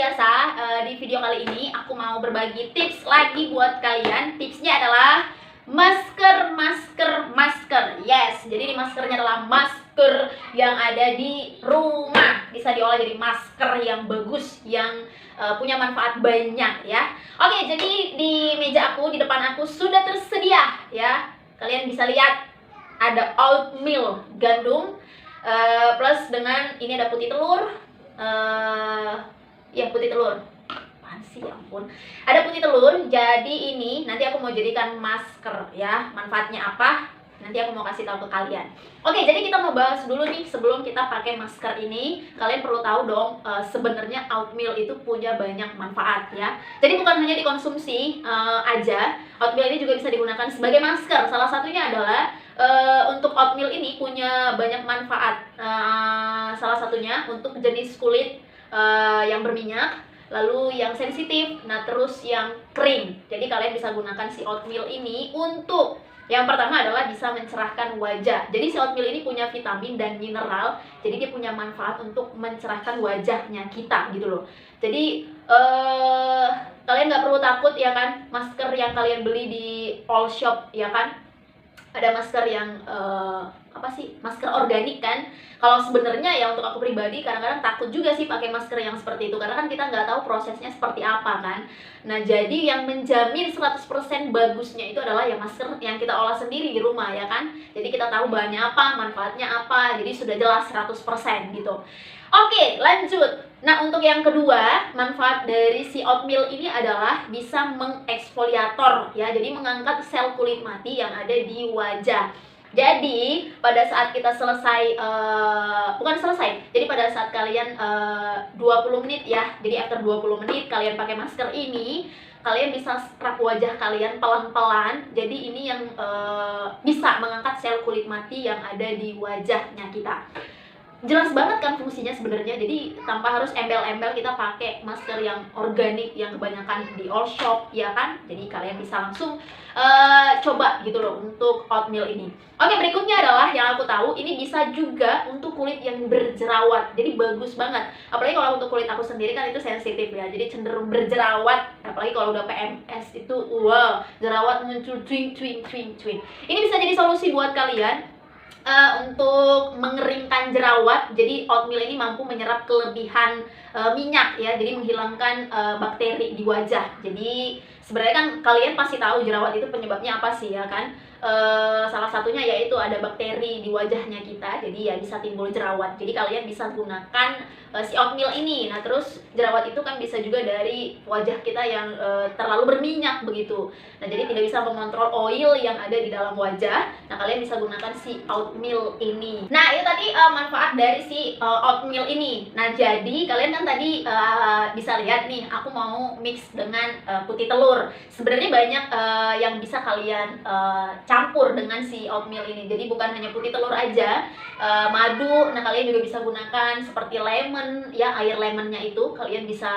biasa, di video kali ini aku mau berbagi tips lagi buat kalian. Tipsnya adalah masker. Yes, jadi ini maskernya adalah masker yang ada di rumah. Bisa diolah jadi masker yang bagus, yang punya manfaat banyak ya. Oke, jadi di meja aku, di depan aku sudah tersedia ya. Kalian bisa lihat ada oatmeal gandum plus dengan ini ada putih telur. Ya putih telur. Apaan sih, ya ampun. Ada putih telur. Jadi ini nanti aku mau jadikan masker ya. Manfaatnya apa? Nanti aku mau kasih tahu ke kalian. Oke, jadi kita mau bahas dulu nih sebelum kita pakai masker ini. Kalian perlu tahu dong, sebenarnya oatmeal itu punya banyak manfaat ya. Jadi bukan hanya dikonsumsi aja. Oatmeal ini juga bisa digunakan sebagai masker. Salah satunya adalah untuk oatmeal ini punya banyak manfaat. Salah satunya untuk jenis kulit yang berminyak, lalu yang sensitif, nah terus yang kering. Jadi kalian bisa gunakan si oatmeal ini untuk yang pertama adalah bisa mencerahkan wajah. Jadi si oatmeal ini punya vitamin dan mineral, jadi dia punya manfaat untuk mencerahkan wajahnya kita gitu loh. Jadi kalian nggak perlu takut ya kan, masker yang kalian beli di all shop ya kan, ada masker yang apa sih, masker organik kan. Kalau sebenarnya ya untuk aku pribadi kadang-kadang takut juga sih pakai masker yang seperti itu, karena kan kita nggak tahu prosesnya seperti apa kan. Nah jadi yang menjamin 100% bagusnya itu adalah yang masker yang kita olah sendiri di rumah ya kan. Jadi kita tahu bahannya apa, manfaatnya apa, jadi sudah jelas 100% gitu. Oke, lanjut. Nah, untuk yang kedua, manfaat dari si oatmeal ini adalah bisa mengeksfoliator ya. Jadi mengangkat sel kulit mati yang ada di wajah. Jadi, pada saat kita selesai bukan selesai. Jadi pada saat kalian 20 menit ya. Jadi after 20 menit kalian pakai masker ini, kalian bisa scrub wajah kalian pelan-pelan. Jadi ini yang bisa mengangkat sel kulit mati yang ada di wajahnya kita. Jelas banget kan fungsinya sebenarnya. Jadi tanpa harus embel-embel kita pakai masker yang organik yang kebanyakan di all shop ya kan. Jadi kalian bisa langsung coba gitu loh untuk oatmeal ini. Oke, berikutnya adalah yang aku tahu ini bisa juga untuk kulit yang berjerawat. Jadi bagus banget. Apalagi kalau untuk kulit aku sendiri kan itu sensitif ya. Jadi cenderung berjerawat. Apalagi kalau udah PMS itu wow, jerawat muncul twing. Ini bisa jadi solusi buat kalian. Untuk mengeringkan jerawat. Jadi oatmeal ini mampu menyerap kelebihan minyak ya, jadi menghilangkan bakteri di wajah. Jadi sebenarnya kan kalian pasti tahu jerawat itu penyebabnya apa sih ya kan. Salah satunya yaitu ada bakteri di wajahnya kita, jadi ya bisa timbul jerawat. Jadi kalian bisa gunakan si oatmeal ini. Nah terus jerawat itu kan bisa juga dari wajah kita yang terlalu berminyak begitu. Nah jadi tidak bisa mengontrol oil yang ada di dalam wajah. Nah kalian bisa gunakan si oatmeal ini. Nah itu tadi manfaat dari si oatmeal ini. Nah jadi kalian kan tadi bisa lihat nih, aku mau mix dengan putih telur. Sebenarnya banyak yang bisa kalian campur dengan si oatmeal ini. Jadi bukan hanya putih telur aja, madu. Nah kalian juga bisa gunakan seperti lemon ya, air lemonnya itu kalian bisa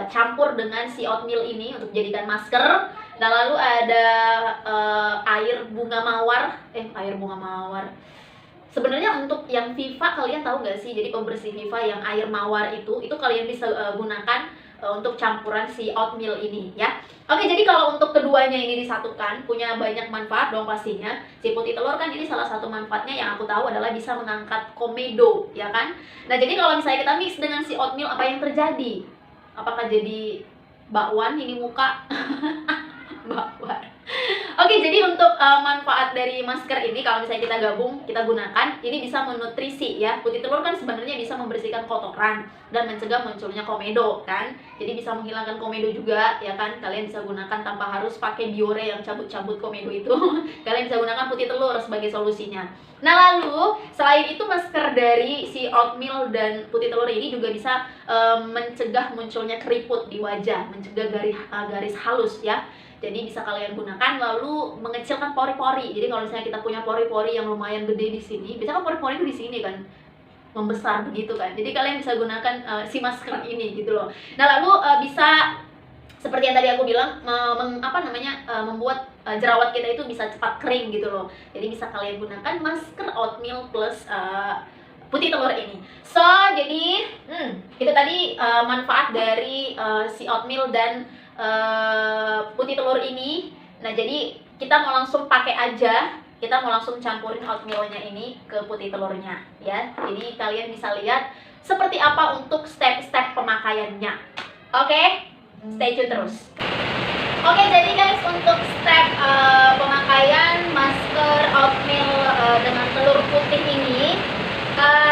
campur dengan si oatmeal ini untuk jadikan masker. Nah lalu ada air bunga mawar. Sebenarnya untuk yang Viva kalian tahu nggak sih? Jadi pembersih Viva yang air mawar itu kalian bisa gunakan untuk campuran si oatmeal ini ya. Oke, jadi kalau untuk keduanya ini disatukan punya banyak manfaat dong pastinya. Si putih telur kan ini salah satu manfaatnya yang aku tahu adalah bisa mengangkat komedo ya kan. Nah jadi kalau misalnya kita mix dengan si oatmeal, apa yang terjadi? Apakah jadi bakwan ini muka? Bakwan. Oke, jadi untuk manfaat dari masker ini kalau misalnya kita gabung, kita gunakan, ini bisa menutrisi ya. Putih telur kan sebenarnya bisa membersihkan kotoran dan mencegah munculnya komedo kan. Jadi bisa menghilangkan komedo juga ya kan. Kalian bisa gunakan tanpa harus pakai biore yang cabut-cabut komedo itu. Kalian bisa gunakan putih telur sebagai solusinya. Nah lalu selain itu masker dari si oatmeal dan putih telur ini juga bisa mencegah munculnya keriput di wajah, mencegah garis halus ya. Jadi bisa kalian gunakan lalu mengecilkan pori-pori. Jadi kalau misalnya kita punya pori-pori yang lumayan gede di sini, biasanya kan pori-pori itu di sini kan membesar begitu kan. Jadi kalian bisa gunakan si masker ini gitu loh. Nah lalu bisa seperti yang tadi aku bilang, membuat jerawat kita itu bisa cepat kering gitu loh. Jadi bisa kalian gunakan masker oatmeal plus putih telur ini. So, jadi itu tadi manfaat dari si oatmeal dan putih telur ini. Nah, jadi kita mau langsung pakai aja. Kita mau langsung campurin oatmealnya ini ke putih telurnya ya. Jadi kalian bisa lihat seperti apa untuk step-step pemakaiannya. Oke, stay tune terus. Oke, jadi guys, untuk step pemakaian masker oatmeal dengan telur putih ini,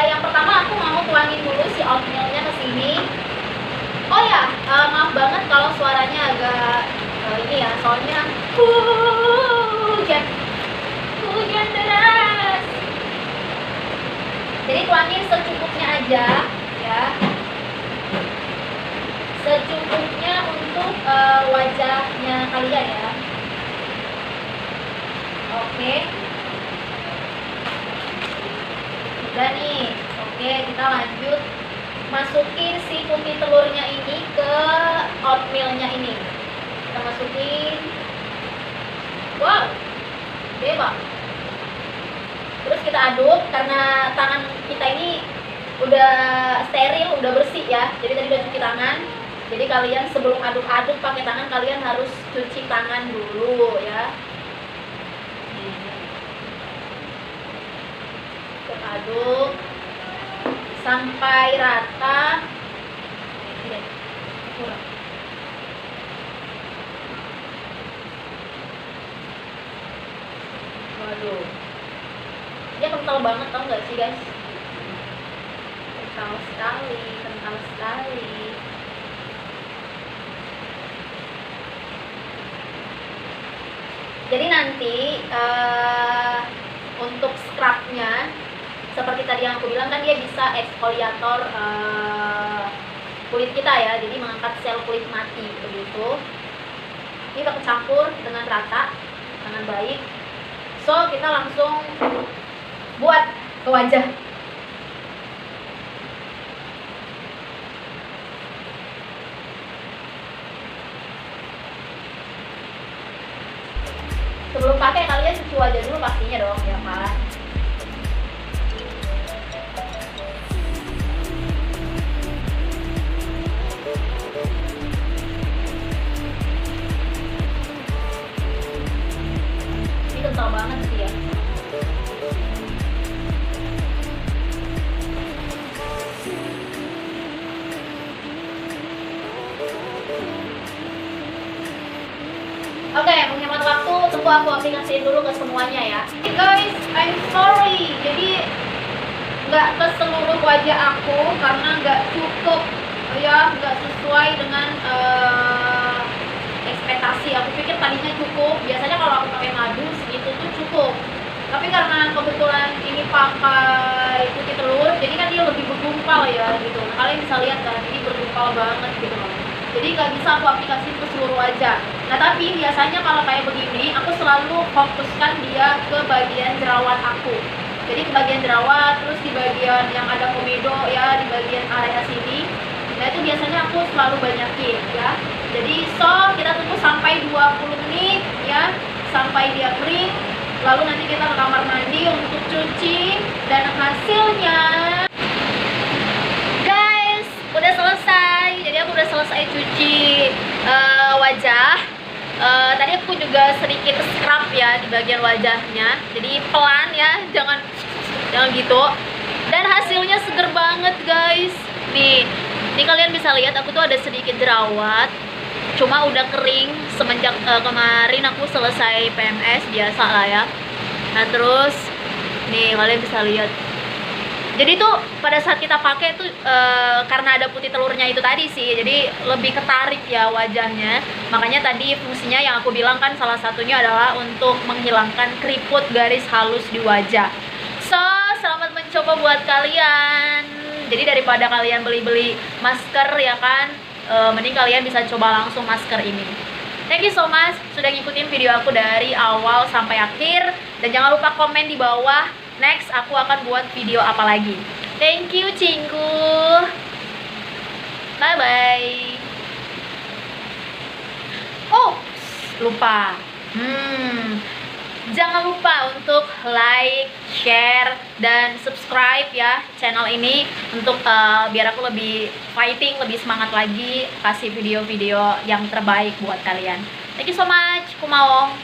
yang pertama aku mau tuangin dulu si oatmealnya ke sini. Oh ya, maaf banget kalau suaranya agak ini ya, soalnya hujan deras. Jadi tuangin secukupnya aja ya, secukupnya untuk wajahnya kalian ya. Oke, udah nih. Oke, kita lanjut masukin si putih telurnya ini ke oatmealnya ini. Kita masukin. Wow, bebas. Terus kita aduk, karena tangan kita ini udah steril, udah bersih ya. Jadi tadi udah cuci tangan. Jadi kalian sebelum aduk-aduk pakai tangan, kalian harus cuci tangan dulu ya. Kita aduk sampai rata. Waduh, dia kental banget, tau gak sih guys? Kental sekali, kental sekali. Jadi nanti untuk scrubnya, seperti tadi yang aku bilang kan, dia bisa eksfoliator kulit kita ya, jadi mengangkat sel kulit mati begitu. Ini udah kecampur dengan rata, dengan baik. So, kita langsung buat ke wajah. Sebelum pakai, kalian cuci wajah dulu pastinya dong ya kan. Ini kental banget sih ya. Oke, menghemat waktu, tunggu aku aplikasiin dulu ke semuanya ya. Guys, I'm sorry, jadi nggak ke seluruh wajah aku karena nggak cukup ya, nggak sesuai dengan ekspektasi. Aku pikir tadinya cukup, biasanya kalau aku pakai madu segitu tuh cukup. Tapi karena kebetulan ini pakai putih telur, jadi kan dia lebih bergumpal ya gitu. Nah, kalian bisa lihat kan, ini bergumpal banget gitu loh. Jadi nggak bisa aku aplikasiin ke seluruh wajah. Nah, tapi biasanya kalau kayak begini, aku selalu fokuskan dia ke bagian jerawat aku. Jadi ke bagian jerawat, terus di bagian yang ada komedo ya, di bagian area sini. Nah, itu biasanya aku selalu banyakin ya. Jadi kita tunggu sampai 20 menit ya, sampai dia kering. Lalu nanti kita ke kamar mandi untuk cuci, dan hasilnya guys udah selesai. Jadi aku udah selesai cuci wajah. Tadi aku juga sedikit scrub ya di bagian wajahnya. Jadi pelan ya, jangan gitu. Dan hasilnya seger banget guys. Nih kalian bisa lihat aku tuh ada sedikit jerawat. Cuma udah kering semenjak kemarin aku selesai PMS biasa lah ya. Nah terus nih kalian bisa lihat. Jadi tuh pada saat kita pakai tuh karena ada putih telurnya itu tadi sih, jadi lebih ketarik ya wajahnya. Makanya tadi fungsinya yang aku bilang kan salah satunya adalah untuk menghilangkan keriput garis halus di wajah. So, selamat mencoba buat kalian. Jadi daripada kalian beli-beli masker ya kan, mending kalian bisa coba langsung masker ini. Thank you so much sudah ngikutin video aku dari awal sampai akhir. Dan jangan lupa komen di bawah, next aku akan buat video apa lagi. Thank you cinggu. Bye bye. Oh, lupa. Jangan lupa untuk like, share, dan subscribe ya channel ini untuk biar aku lebih fighting, lebih semangat lagi kasih video-video yang terbaik buat kalian. Thank you so much, Kumaong.